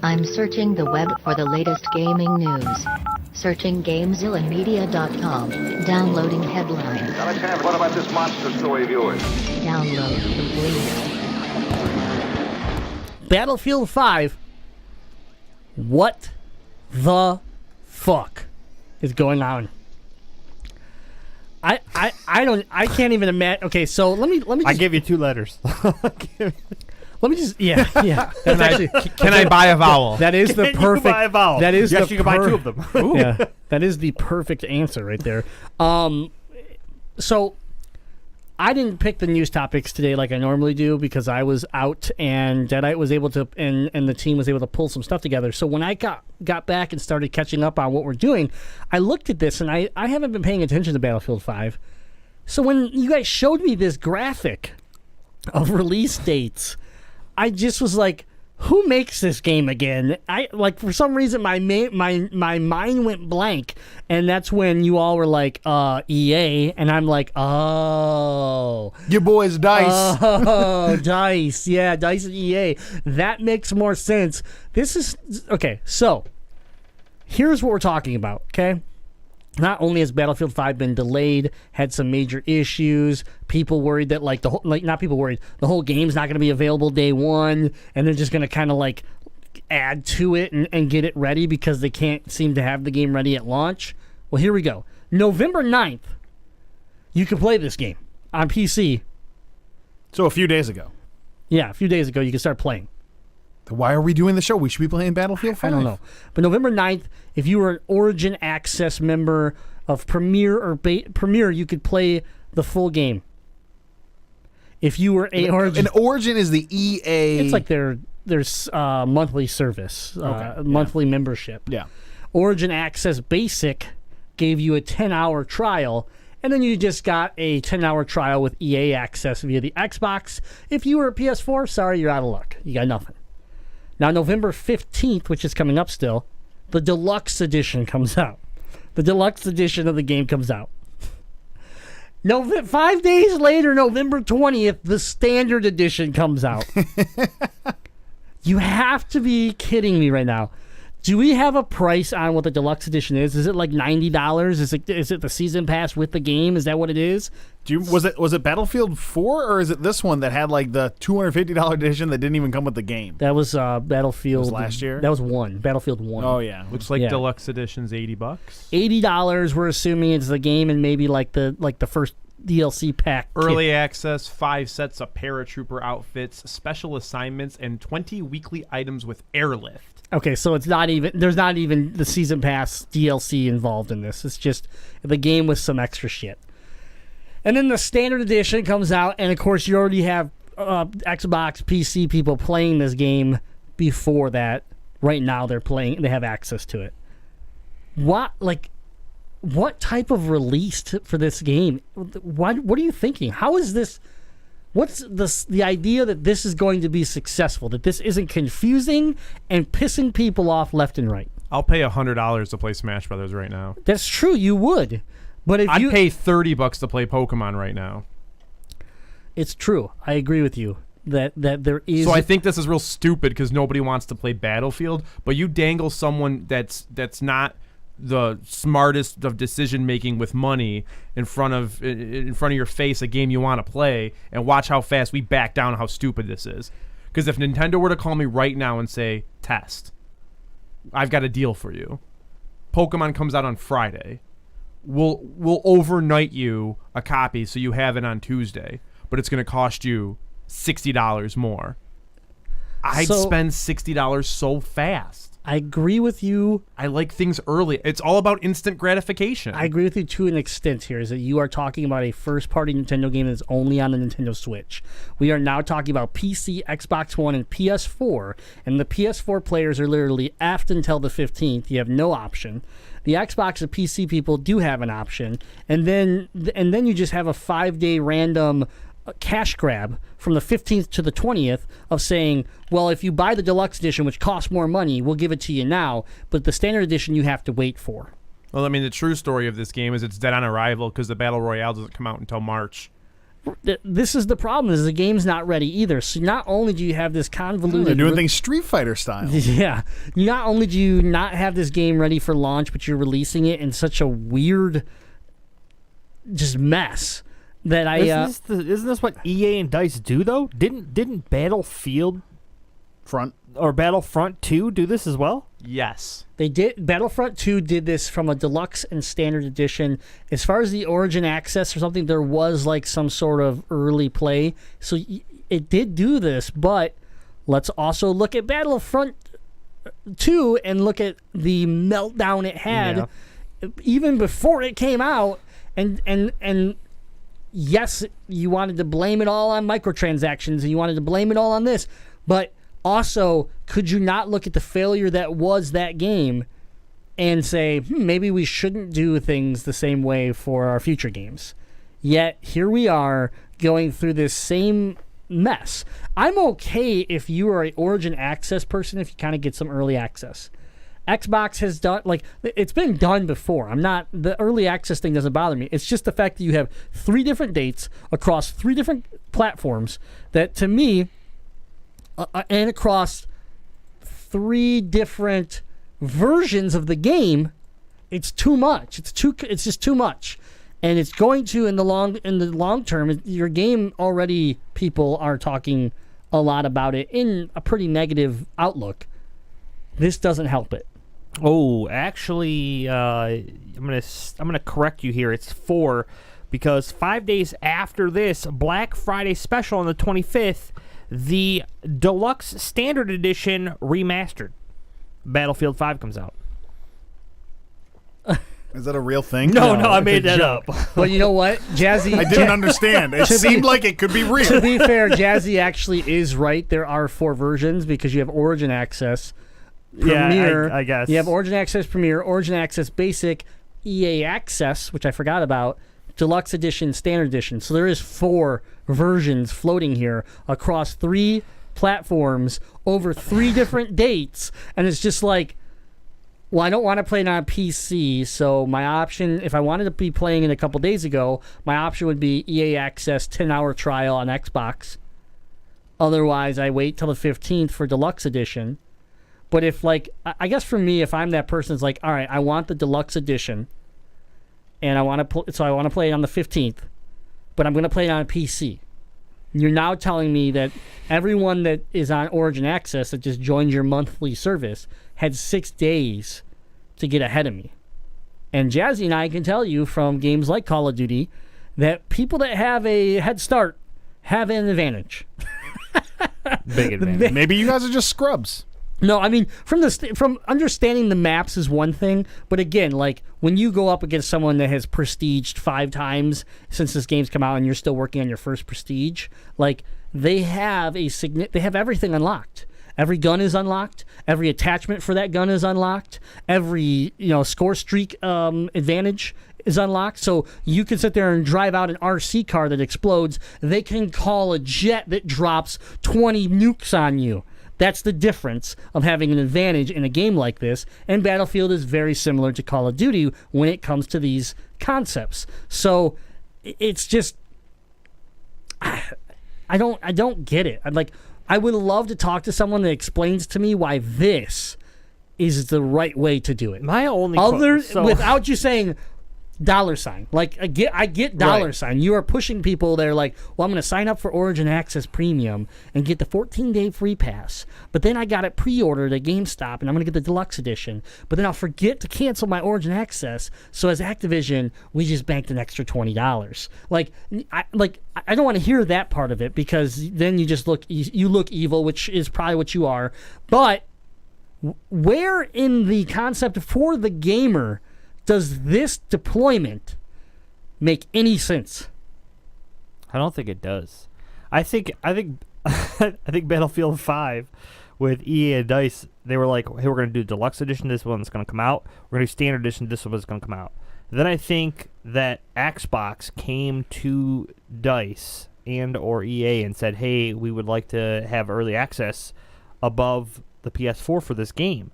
I'm searching the web for the latest gaming news. Searching GameZillaMedia.com. Downloading headlines. Alexander, what about this monster story of yours? Download complete. Battlefield 5. What the fuck is going on? I can't even imagine. Okay, so let me. I give you 2 letters. Let me just yeah. That's actually, Can I buy a vowel? that is the Can you perfect. buy a vowel? That is yes, the you can buy 2 of them. Yeah, that is the perfect answer right there. So I didn't pick the news topics today like I normally do because I was out and Deadite was able to and the team was able to pull some stuff together. So when I got back and started catching up on what we're doing, I looked at this and I haven't been paying attention to Battlefield 5. So when you guys showed me this graphic of release dates, I just was like, who makes this game again? For some reason my mind went blank, and that's when you all were like, EA, and I'm like, oh, Your boys DICE. oh, DICE, yeah, DICE and EA. That makes more sense. This is okay. So here's what we're talking about. Okay. Not only has Battlefield 5 been delayed, had some major issues, people worried that the whole game's not going to be available day one, and they're just going to kind of add to it and get it ready because they can't seem to have the game ready at launch. Well, here we go. November 9th, you can play this game on PC. So a few days ago. Yeah, a few days ago, you can start playing. Why are we doing the show? We should be playing Battlefield 5. I don't know. But November 9th, if you were an Origin Access member of Premier Premier, you could play the full game. If you were Origin... And Origin is the EA... It's like their monthly service, monthly membership. Yeah. Origin Access Basic gave you a 10-hour trial, and then you just got a 10-hour trial with EA Access via the Xbox. If you were a PS4, sorry, you're out of luck. You got nothing. Now, November 15th, which is coming up still, the Deluxe Edition comes out. The Deluxe Edition of the game comes out. 5 days later, November 20th, the Standard Edition comes out. You have to be kidding me right now. Do we have a price on what the Deluxe Edition is? Is it like $90? Is it the season pass with the game? Is that what it is? Was it Battlefield 4 or is it this one that had like the $250 edition that didn't even come with the game? That was Battlefield. It was last year? That was Battlefield 1. Oh yeah. Looks like Deluxe Edition's $80. $80 we're assuming it's the game and maybe like the first DLC pack. Early access, 5 sets of paratrooper outfits, special assignments, and 20 weekly items with airlift. Okay, so there's not even the season pass DLC involved in this. It's just the game with some extra shit. And then the Standard Edition comes out, and of course you already have Xbox, PC people playing this game before that. Right now they have access to it. What type of release for this game? What are you thinking? How is this? What's the idea that this is going to be successful? That this isn't confusing and pissing people off left and right? I'll pay $100 to play Smash Brothers right now. That's true, you would. But I'd pay $30 to play Pokemon right now. It's true. I agree with you that there is. So I think this is real stupid because nobody wants to play Battlefield. But you dangle someone that's not the smartest of decision making with money in front of your face, a game you want to play, and watch how fast we back down how stupid this is. Because if Nintendo were to call me right now and say, Test, I've got a deal for you. Pokemon comes out on Friday. We'll overnight you a copy so you have it on Tuesday, but it's going to cost you $60 more. I'd spend $60 so fast. I agree with you. I like things early. It's all about instant gratification. I agree with you to an extent here, is that you are talking about a first-party Nintendo game that's only on the Nintendo Switch. We are now talking about PC, Xbox One, and PS4, and the PS4 players are literally effed until the 15th. You have no option. The Xbox and PC people do have an option, and then you just have a 5-day random cash grab from the 15th to the 20th of saying, well, if you buy the Deluxe Edition, which costs more money, we'll give it to you now, but the Standard Edition you have to wait for. Well, I mean, the true story of this game is it's dead on arrival because the Battle Royale doesn't come out until March. this is the problem: is the game's not ready either. So not only do you have this convoluted, They're doing things Street Fighter style. yeah, not only do you not have this game ready for launch, but you're releasing it in such a weird, just mess that Isn't this what EA and DICE do though? Didn't Battlefield Front. or Battlefront 2 do this as well? Yes. They did. Battlefront 2 did this from a deluxe and standard edition. As far as the Origin Access or something, there was like some sort of early play. So it did do this, but let's also look at Battlefront 2 and look at the meltdown it had even before it came out. And yes, you wanted to blame it all on microtransactions and you wanted to blame it all on this, but also, could you not look at the failure that was that game and say, maybe we shouldn't do things the same way for our future games? Yet, here we are going through this same mess. I'm okay if you are an Origin Access person if you kind of get some early access. Xbox has done, like, it's been done before. The early access thing doesn't bother me. It's just the fact that you have 3 different dates across 3 different platforms that, to me, and across 3 different versions of the game, it's too much. It's just too much, and it's going to in the long term. Your game already, people are talking a lot about it in a pretty negative outlook. This doesn't help it. Oh, actually, I'm gonna correct you here. It's 4, because 5 days after this Black Friday special on the 25th. The Deluxe Standard Edition Remastered Battlefield 5 comes out. Is that a real thing? No, I made that up. Well, you know what, JazzE... I didn't understand. It seemed like it could be real. To be fair, JazzE actually is right. There are 4 versions because you have Origin Access, Premier. Yeah, I guess. You have Origin Access Premier, Origin Access Basic, EA Access, which I forgot about, Deluxe Edition, Standard Edition. So there is 4 versions floating here across 3 platforms over 3 different dates, and it's just like, well, I don't want to play it on a PC, so my option, if I wanted to be playing it a couple days ago, my option would be EA Access 10-hour trial on Xbox. Otherwise, I wait till the 15th for Deluxe Edition. But if, like, I guess for me, if I'm that person, it's like, all right, I want the Deluxe Edition, and I want to play it on the 15th, but I'm going to play it on a PC. You're now telling me that everyone that is on Origin Access that just joined your monthly service had 6 days to get ahead of me. And JazzE and I can tell you from games like Call of Duty that people that have a head start have an advantage. Big advantage. Maybe you guys are just scrubs. No, I mean, from understanding the maps is one thing, but again, like, when you go up against someone that has prestiged 5 times since this game's come out and you're still working on your first prestige, like, they have everything unlocked. Every gun is unlocked. Every attachment for that gun is unlocked. Every, score streak advantage is unlocked. So you can sit there and drive out an RC car that explodes. They can call a jet that drops 20 nukes on you. That's the difference of having an advantage in a game like this, and Battlefield is very similar to Call of Duty when it comes to these concepts. So it's just, I don't get it. I would love to talk to someone that explains to me why this is the right way to do it. My only without you saying $sign. Like, I get $sign. You are pushing people. They're like, well, I'm going to sign up for Origin Access Premium and get the 14-day free pass. But then I got it pre-ordered at GameStop, and I'm going to get the Deluxe Edition. But then I'll forget to cancel my Origin Access. So as Activision, we just banked an extra $20. I don't want to hear that part of it, because then you just look evil, which is probably what you are. But where in the concept for the gamer does this deployment make any sense? I don't think it does. I think I think Battlefield 5 with EA and DICE, they were like, hey, we're going to do Deluxe Edition, this one's going to come out. We're going to do Standard Edition, this one's going to come out. Then I think that Xbox came to DICE and or EA and said, hey, we would like to have early access above the PS4 for this game.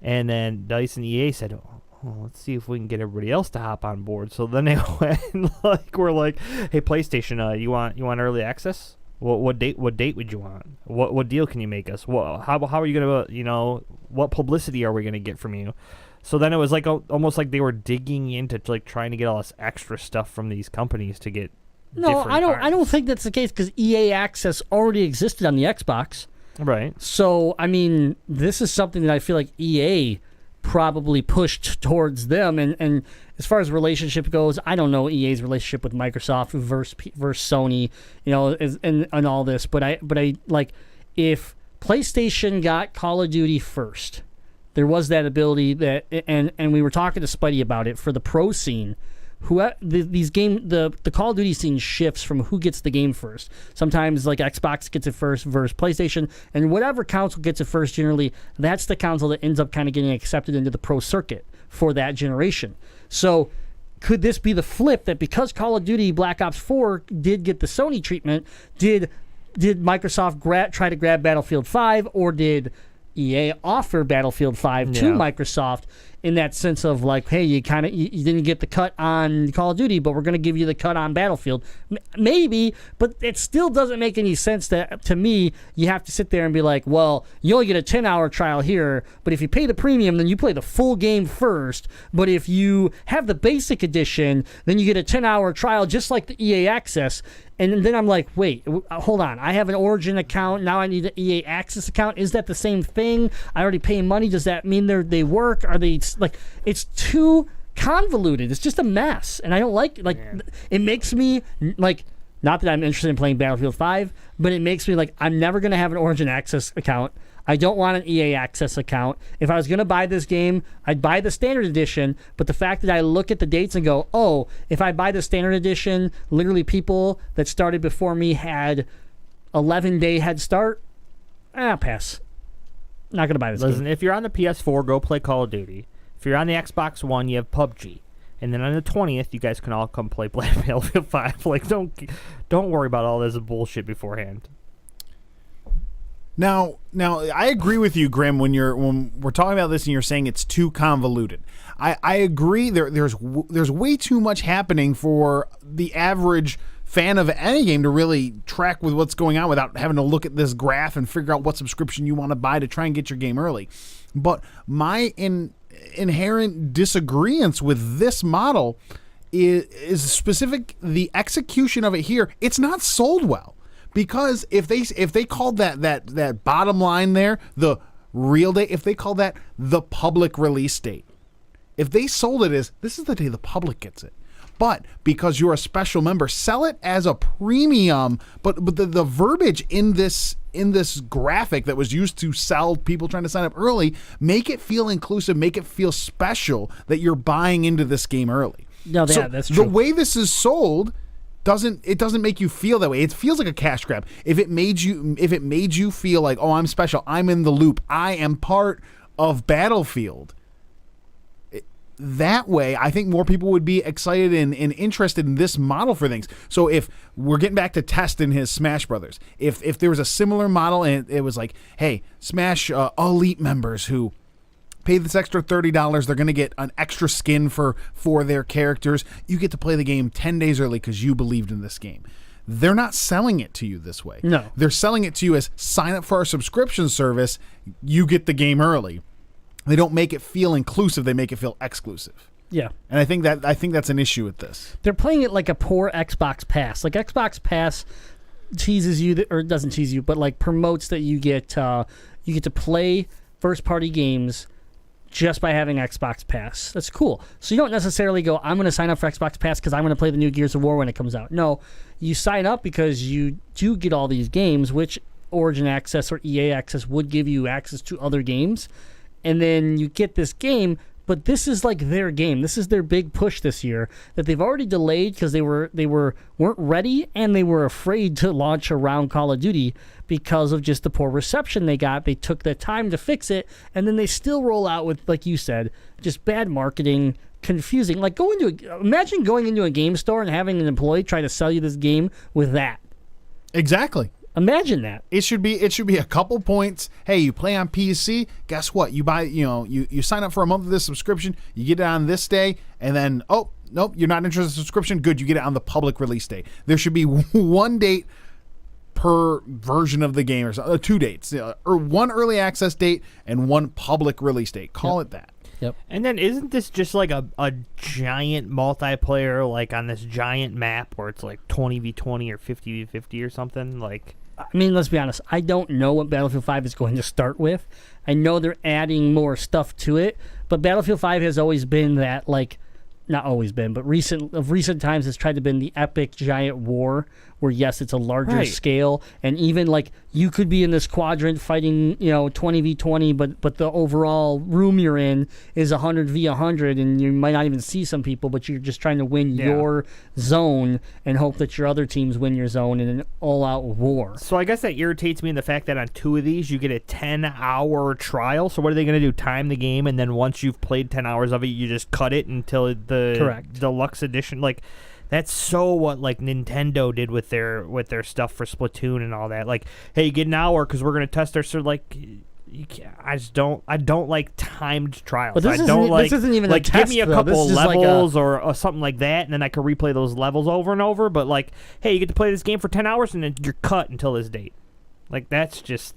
And then DICE and EA said, well, let's see if we can get everybody else to hop on board. So then they went we're like, hey, PlayStation, you want early access? What date would you want? What deal can you make us? How are you gonna what publicity are we gonna get from you? So then it was like almost like they were digging into like trying to get all this extra stuff from these companies to get. No, I don't. Cards. I don't think that's the case because EA Access already existed on the Xbox. Right. So I mean, this is something that I feel like EA probably pushed towards them. And as far as relationship goes, I don't know EA's relationship with Microsoft versus Sony, and all this. But I like if PlayStation got Call of Duty first. There was that ability that, and we were talking to Spidey about it for the pro scene. The Call of Duty scene shifts from who gets the game first. Sometimes like Xbox gets it first versus PlayStation, and whatever console gets it first, generally that's the console that ends up kind of getting accepted into the pro circuit for that generation. So could this be the flip that because Call of Duty Black Ops 4 did get the Sony treatment, did Microsoft try to grab Battlefield 5, or did EA offer Battlefield 5 to Microsoft in that sense of like, hey, you didn't get the cut on Call of Duty, but we're going to give you the cut on Battlefield. Maybe, but it still doesn't make any sense that, to me, you have to sit there and be like, well, you only get a 10-hour trial here, but if you pay the premium, then you play the full game first. But if you have the basic edition, then you get a 10-hour trial just like the EA Access. And then I'm like, wait, hold on. I have an Origin account. Now I need an EA Access account. Is that the same thing? I already pay money. Does that mean they work? Are they like? It's too convoluted. It's just a mess, and I don't like. It makes me like. Not that I'm interested in playing Battlefield 5, but it makes me like I'm never gonna have an Origin Access account. I don't want an EA Access account. If I was going to buy this game, I'd buy the standard edition, but the fact that I look at the dates and go, oh, if I buy the standard edition, literally people that started before me had 11-day head start, pass. Not going to buy this Listen, game. if you're on the PS4, go play Call of Duty. If you're on the Xbox One, you have PUBG. And then on the 20th, you guys can all come play Battlefield 5. Like, don't worry about all this bullshit beforehand. Now, I agree with you, Grim, when we're talking about this and you're saying it's too convoluted. I agree. There's way too much happening for the average fan of any game to really track with what's going on without having to look at this graph and figure out what subscription you want to buy to try and get your game early. But my inherent disagreement with this model is specific. The execution of it here, it's not sold well. Because if they called that bottom line there the real date, if they called that the public release date, if they sold it as this is the day the public gets it, but because you're a special member, sell it as a premium. But the verbiage in this graphic that was used to sell people trying to sign up early, make it feel inclusive, make it feel special that you're buying into this game early. No, so that's true. The way this is sold. Doesn't make you feel that way. It feels like a cash grab. If it made you feel like, oh, I'm special, I'm in the loop, I am part of Battlefield. That way, I think more people would be excited and interested in this model for things. So if we're getting back to Test and his Smash Brothers, if there was a similar model and it was like, hey, Smash Elite members who pay this extra $30, they're going to get an extra skin for their characters. You get to play the game 10 days early because you believed in this game. They're not selling it to you this way. No. They're selling it to you as sign up for our subscription service, you get the game early. They don't make it feel inclusive, they make it feel exclusive. Yeah. And I think that's an issue with this. They're playing it like a poor Xbox Pass. Like Xbox Pass teases you, or doesn't tease you, but like promotes that you get to play first-party games just by having Xbox Pass. That's cool. So you don't necessarily go, I'm going to sign up for Xbox Pass because I'm going to play the new Gears of War when it comes out. No, you sign up because you do get all these games, which Origin Access or EA Access would give you access to other games. And then you get this game, but this is like their game. This is their big push this year that they've already delayed because they weren't ready and they were afraid to launch around Call of Duty because of just the poor reception they got. They took the time to fix it, and then they still roll out with, like you said, just bad marketing, confusing. Like imagine going into a game store and having an employee try to sell you this game with that. Exactly. Imagine that. It should be a couple points. Hey, you play on PC, guess what? You buy, you sign up for a month of this subscription, you get it on this day, and then nope, you're not interested in the subscription. Good, you get it on the public release day. There should be one date per version of the game, or 2 dates, or one early access date and one public release date. Call it that. Yep. And then isn't this just like a giant multiplayer, like on this giant map where it's like 20v20 or 50v50 or something? Like, I mean, let's be honest. I don't know what Battlefield 5 is going to start with. I know they're adding more stuff to it, but Battlefield 5 has always been that, like, not always been, but recent times it's tried to be the epic giant war where, yes, it's a larger scale, and even like you could be in this quadrant fighting 20v20, but the overall room you're in is 100v100, and you might not even see some people, but you're just trying to win your zone and hope that your other teams win your zone in an all-out war. So I guess that irritates me in the fact that on 2 of these you get a 10-hour trial. So what are they going to do? Time the game, and then once you've played 10 hours of it, you just cut it until the deluxe edition? Like, that's so what like Nintendo did with their stuff for Splatoon and all that. Like, hey, you get an hour because we're gonna test our like. I don't like timed trials. But this isn't even like a test, give me a couple levels or something like that, and then I can replay those levels over and over. But like, hey, you get to play this game for 10 hours and then you're cut until this date. Like, that's just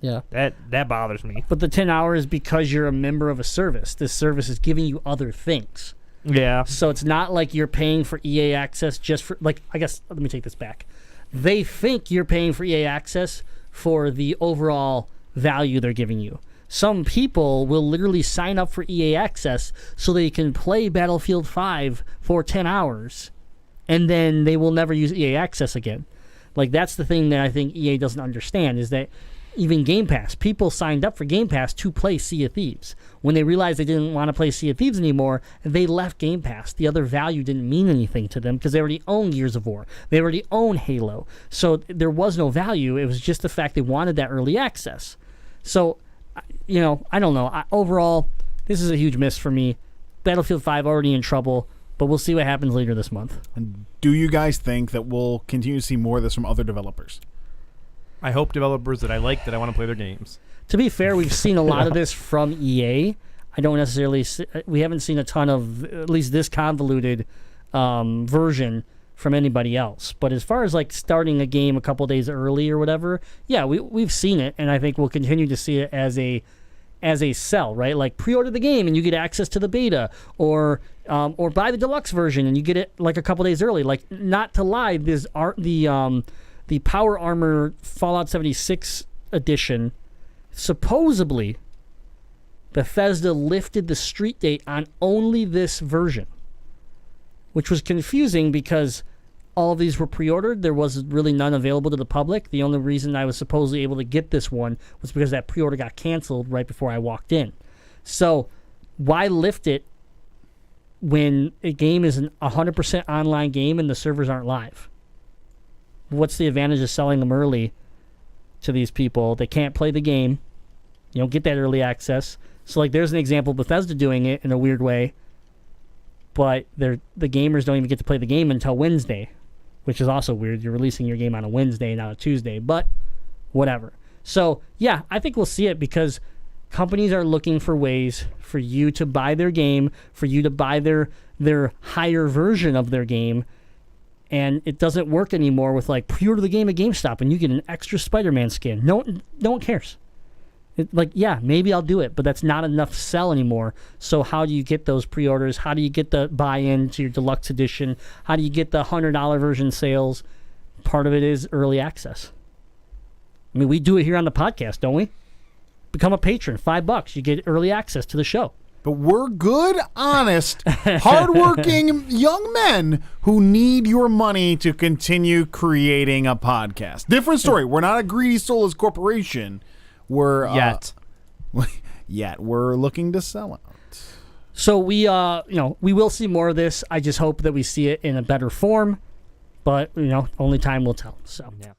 that bothers me. But the 10 hours because you're a member of a service. This service is giving you other things. Yeah. So it's not like you're paying for EA access just for, like, I guess, let me take this back. They think you're paying for EA access for the overall value they're giving you. Some people will literally sign up for EA access so they can play Battlefield 5 for 10 hours, and then they will never use EA access again. Like, that's the thing that I think EA doesn't understand, is that even Game Pass, people signed up for Game Pass to play Sea of Thieves. When they realized they didn't want to play Sea of Thieves anymore, they left Game Pass. The other value didn't mean anything to them because they already own Gears of War. They already own Halo. So there was no value. It was just the fact they wanted that early access. So, I don't know. Overall, this is a huge miss for me. Battlefield 5 already in trouble, but we'll see what happens later this month. And do you guys think that we'll continue to see more of this from other developers? I hope developers that I like, that I want to play their games. To be fair, we've seen a lot of this from EA. I don't necessarily we haven't seen a ton of at least this convoluted version from anybody else. But as far as like starting a game a couple days early or whatever, yeah, we've seen it, and I think we'll continue to see it as a sell, right? Like, pre-order the game and you get access to the beta, or buy the deluxe version and you get it like a couple days early. Like, not to lie, the Power Armor Fallout 76 edition, supposedly Bethesda lifted the street date on only this version, which was confusing because all of these were pre-ordered. There was really none available to the public. The only reason I was supposedly able to get this one was because that pre-order got canceled right before I walked in. So why lift it when a game is an 100% online game and the servers aren't live? What's the advantage of selling them early to these people? They can't play the game. You don't get that early access. So, like, there's an example of Bethesda doing it in a weird way, but the gamers don't even get to play the game until Wednesday, which is also weird. You're releasing your game on a Wednesday, not a Tuesday, but whatever. So, yeah, I think we'll see it because companies are looking for ways for you to buy their game, for you to buy their higher version of their game. And it doesn't work anymore with, like, pre-order the game at GameStop and you get an extra Spider-Man skin. No one cares. Yeah, maybe I'll do it, but that's not enough to sell anymore. So how do you get those pre-orders? How do you get the buy-in to your deluxe edition? How do you get the $100 version sales? Part of it is early access. I mean, we do it here on the podcast, don't we? Become a patron, $5. You get early access to the show. But we're good, honest, hardworking young men who need your money to continue creating a podcast. Different story. We're not a greedy, soulless corporation. We're we're looking to sell out. So we will see more of this. I just hope that we see it in a better form. But only time will tell. So. Yeah.